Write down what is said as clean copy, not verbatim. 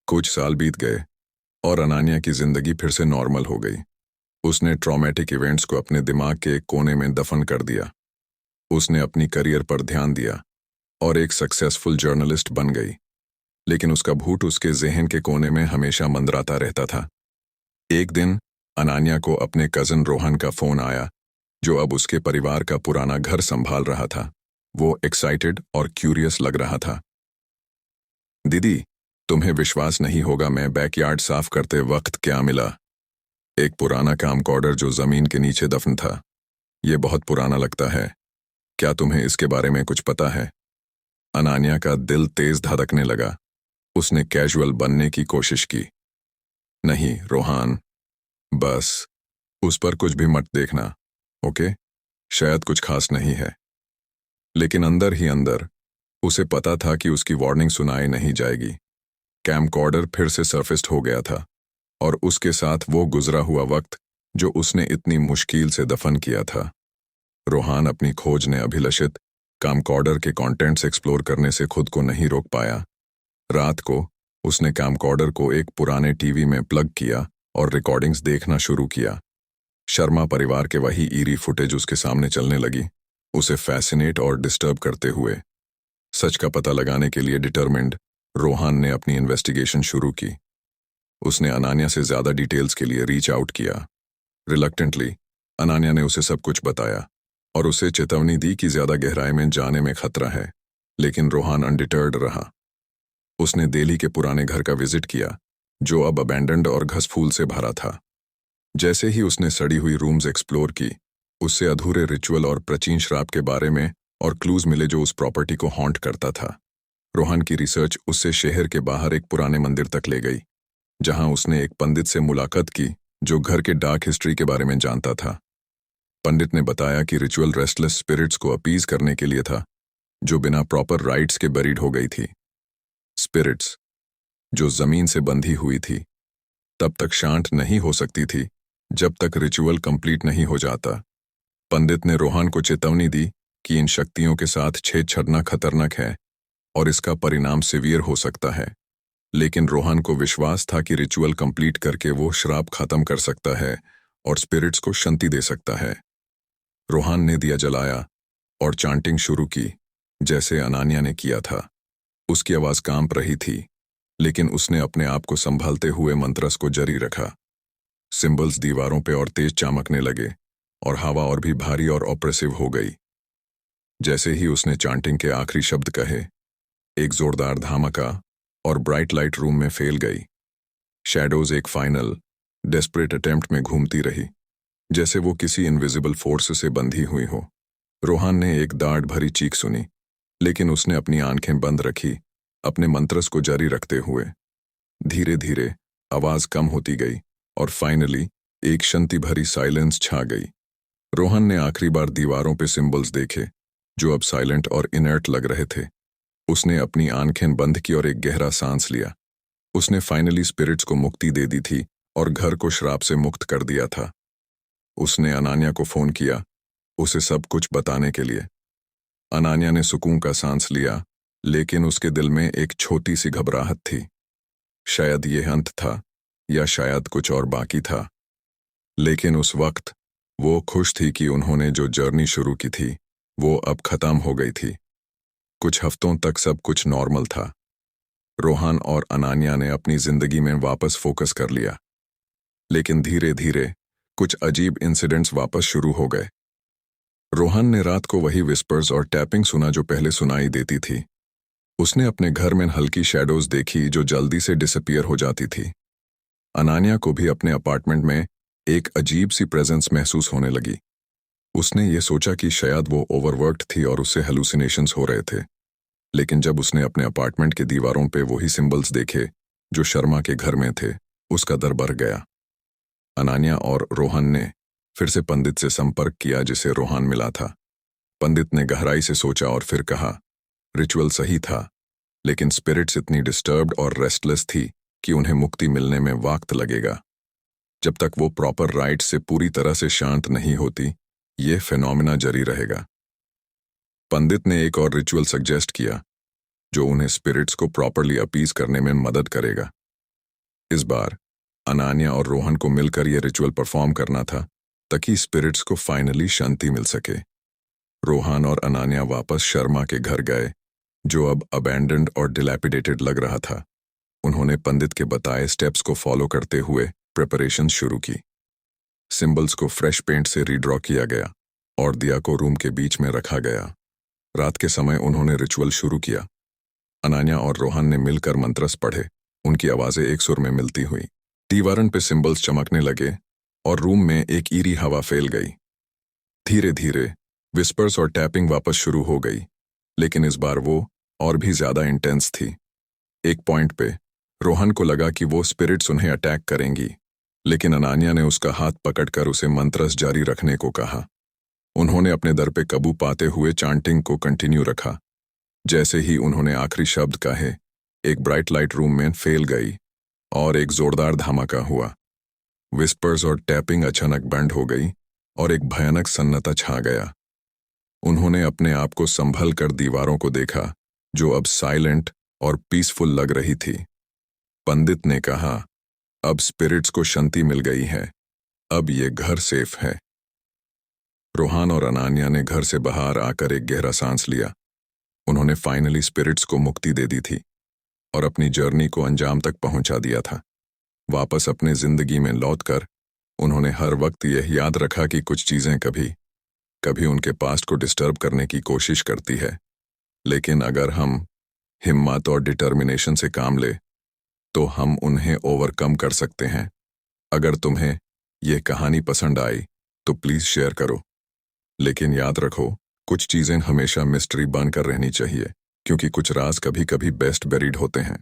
कुछ साल बीत गए और अनान्या की जिंदगी फिर से नॉर्मल हो गई। उसने ट्रॉमेटिक इवेंट्स को अपने दिमाग के एक कोने में दफन कर दिया। उसने अपनी करियर पर ध्यान दिया और एक सक्सेसफुल जर्नलिस्ट बन गई। लेकिन उसका भूत उसके ज़हन के कोने में हमेशा मंडराता रहता था। एक दिन अनान्या को अपने कज़न रोहन का फ़ोन आया, जो अब उसके परिवार का पुराना घर संभाल रहा था। वो एक्साइटेड और क्यूरियस लग रहा था। दीदी, तुम्हें विश्वास नहीं होगा मैं बैकयार्ड साफ करते वक्त क्या मिला। एक पुराना कामकॉर्डर जो जमीन के नीचे दफन था। ये बहुत पुराना लगता है। क्या तुम्हें इसके बारे में कुछ पता है? अनान्या का दिल तेज धड़कने लगा। उसने कैजुअल बनने की कोशिश की। नहीं रोहान, बस उस पर कुछ भी मत देखना, ओके? शायद कुछ खास नहीं है। लेकिन अंदर ही अंदर उसे पता था कि उसकी वार्निंग सुनाई नहीं जाएगी। कैमकॉर्डर फिर से सरफेस्ड हो गया था और उसके साथ वो गुजरा हुआ वक्त जो उसने इतनी मुश्किल से दफन किया था। रोहान अपनी खोज ने अभिलषित कामकॉर्डर के कंटेंट्स एक्सप्लोर करने से खुद को नहीं रोक पाया। रात को उसने कामकॉर्डर को एक पुराने टीवी में प्लग किया और रिकॉर्डिंग्स देखना शुरू किया। शर्मा परिवार के वही ईरी फुटेज उसके सामने चलने लगी, उसे फैसिनेट और डिस्टर्ब करते हुए। सच का पता लगाने के लिए डिटरमिन्ड रोहान ने अपनी इन्वेस्टिगेशन शुरू की। उसने अनान्या से ज्यादा डिटेल्स के लिए रीच आउट किया। रिलक्टेंटली अनान्या ने उसे सब कुछ बताया और उसे चेतावनी दी कि ज्यादा गहराई में जाने में खतरा है। लेकिन रोहान अनडिटर्ड रहा। उसने दिल्ली के पुराने घर का विजिट किया, जो अब अबैंडन्ड और घसफूल से भरा था। जैसे ही उसने सड़ी हुई रूम्स एक्सप्लोर की, उससे अधूरे रिचुअल और प्राचीन श्राप के बारे में और क्लूज मिले जो उस प्रॉपर्टी को हॉन्ट करता था। रोहन की रिसर्च उससे शहर के बाहर एक पुराने मंदिर तक ले गई, जहां उसने एक पंडित से मुलाकात की जो घर के डार्क हिस्ट्री के बारे में जानता था। पंडित ने बताया कि रिचुअल रेस्टलेस स्पिरिट्स को अपीज करने के लिए था, जो बिना प्रॉपर राइट्स के बरीड हो गई थी। स्पिरिट्स जो जमीन से बंधी हुई थी, तब तक शांत नहीं हो सकती थी जब तक रिचुअल कंप्लीट नहीं हो जाता। पंडित ने रोहन को चेतावनी दी कि इन शक्तियों के साथ छेड़छाड़ना खतरनाक है और इसका परिणाम सिवियर हो सकता है। लेकिन रोहन को विश्वास था कि रिचुअल कंप्लीट करके वो श्राप खत्म कर सकता है और स्पिरिट्स को शांति दे सकता है। रोहन ने दिया जलाया और चांटिंग शुरू की, जैसे अनान्या ने किया था। उसकी आवाज कांप रही थी, लेकिन उसने अपने आप को संभालते हुए मंत्रस को जारी रखा। सिंबल्स दीवारों पे और तेज चमकने लगे और हवा और भी भारी और ऑप्रेसिव हो गई। जैसे ही उसने चांटिंग के आखिरी शब्द कहे, एक जोरदार धमाका और ब्राइट लाइट रूम में फैल गई। शैडोज एक फाइनल डेस्परेट अटेम्प्ट में घूमती रही, जैसे वो किसी इनविजिबल फोर्स से बंधी हुई हो। रोहन ने एक दाढ़ भरी चीख सुनी, लेकिन उसने अपनी आंखें बंद रखी, अपने मंत्रस को जारी रखते हुए। धीरे धीरे आवाज कम होती गई और फाइनली एक शांति भरी साइलेंस छा गई। रोहन ने आखिरी बार दीवारों पे सिंबल्स देखे, जो अब साइलेंट और इनर्ट लग रहे थे। उसने अपनी आंखें बंद की और एक गहरा सांस लिया। उसने फाइनली स्पिरिट्स को मुक्ति दे दी थी और घर को श्राप से मुक्त कर दिया था। उसने अनान्या को फोन किया, उसे सब कुछ बताने के लिए। अनान्या ने सुकून का सांस लिया, लेकिन उसके दिल में एक छोटी सी घबराहट थी। शायद यह अंत था, या शायद कुछ और बाकी था। लेकिन उस वक्त वो खुश थी कि उन्होंने जो जर्नी शुरू की थी, वो अब खत्म हो गई थी। कुछ हफ्तों तक सब कुछ नॉर्मल था। रोहन और अनान्या ने अपनी जिंदगी में वापस फोकस कर लिया। लेकिन धीरे धीरे कुछ अजीब इंसिडेंट्स वापस शुरू हो गए। रोहन ने रात को वही विस्पर्स और टैपिंग सुना जो पहले सुनाई देती थी। उसने अपने घर में हल्की शैडोज देखी जो जल्दी से डिसअपीयर हो जाती थी। अनान्या को भी अपने अपार्टमेंट में एक अजीब सी प्रेजेंस महसूस होने लगी। उसने ये सोचा कि शायद वो ओवरवर्क्ड थी और उससे हेलुसिनेशंस हो रहे थे। लेकिन जब उसने अपने अपार्टमेंट के दीवारों पे वही सिंबल्स देखे जो शर्मा के घर में थे, उसका डर बढ़ गया। अनान्या और रोहन ने फिर से पंडित से संपर्क किया जिसे रोहन मिला था। पंडित ने गहराई से सोचा और फिर कहा, रिचुअल सही था, लेकिन स्पिरिट्स इतनी डिस्टर्ब्ड और रेस्टलेस थी कि उन्हें मुक्ति मिलने में वक्त लगेगा। जब तक वो प्रॉपर राइट से पूरी तरह से शांत नहीं होती, ये फेनोमेना जारी रहेगा। पंडित ने एक और रिचुअल सजेस्ट किया, जो उन्हें स्पिरिट्स को प्रॉपरली अपीज करने में मदद करेगा। इस बार अनान्या और रोहन को मिलकर यह रिचुअल परफॉर्म करना था ताकि स्पिरिट्स को फाइनली शांति मिल सके। रोहन और अनान्या वापस शर्मा के घर गए, जो अब अबैंडन्ड और डिलैपिडेटेड लग रहा था। उन्होंने पंडित के बताए स्टेप्स को फॉलो करते हुए प्रिपरेशन शुरू की। सिंबल्स को फ्रेश पेंट से रीड्रॉ किया गया और दिया को रूम के बीच में रखा गया। रात के समय उन्होंने रिचुअल शुरू किया। अनान्या और रोहन ने मिलकर मंत्रस पढ़े, उनकी आवाजें एक सुर में मिलती हुई। दीवारन पे सिंबल्स चमकने लगे और रूम में एक ईरी हवा फैल गई। धीरे धीरे विस्पर्स और टैपिंग वापस शुरू हो गई, लेकिन इस बार वो और भी ज्यादा इंटेंस थी। एक पॉइंट पे रोहन को लगा कि वो स्पिरिट्स उन्हें अटैक करेंगी, लेकिन अनान्या ने उसका हाथ पकड़कर उसे मंत्रस जारी रखने को कहा। उन्होंने अपने दर पे काबू पाते हुए चांटिंग को कंटिन्यू रखा। जैसे ही उन्होंने आखिरी शब्द कहे, एक ब्राइट लाइट रूम में फैल गई और एक जोरदार धमाका हुआ। विस्पर्स और टैपिंग अचानक बंद हो गई और एक भयानक सन्नाटा छा गया। उन्होंने अपने आप को संभल कर दीवारों को देखा, जो अब साइलेंट और पीसफुल लग रही थी। पंडित ने कहा, अब स्पिरिट्स को शांति मिल गई है, अब ये घर सेफ है। रोहन और अनान्या ने घर से बाहर आकर एक गहरा सांस लिया। उन्होंने फाइनली स्पिरिट्स को मुक्ति दे दी थी और अपनी जर्नी को अंजाम तक पहुंचा दिया था। वापस अपने जिंदगी में लौटकर उन्होंने हर वक्त यह याद रखा कि कुछ चीजें कभी कभी उनके पास्ट को डिस्टर्ब करने की कोशिश करती है, लेकिन अगर हम हिम्मत और डिटर्मिनेशन से काम ले तो हम उन्हें ओवरकम कर सकते हैं। अगर तुम्हें यह कहानी पसंद आई तो प्लीज शेयर करो, लेकिन याद रखो, कुछ चीजें हमेशा मिस्ट्री बनकर रहनी चाहिए, क्योंकि कुछ राज कभी कभी बेस्ट बेरिड होते हैं।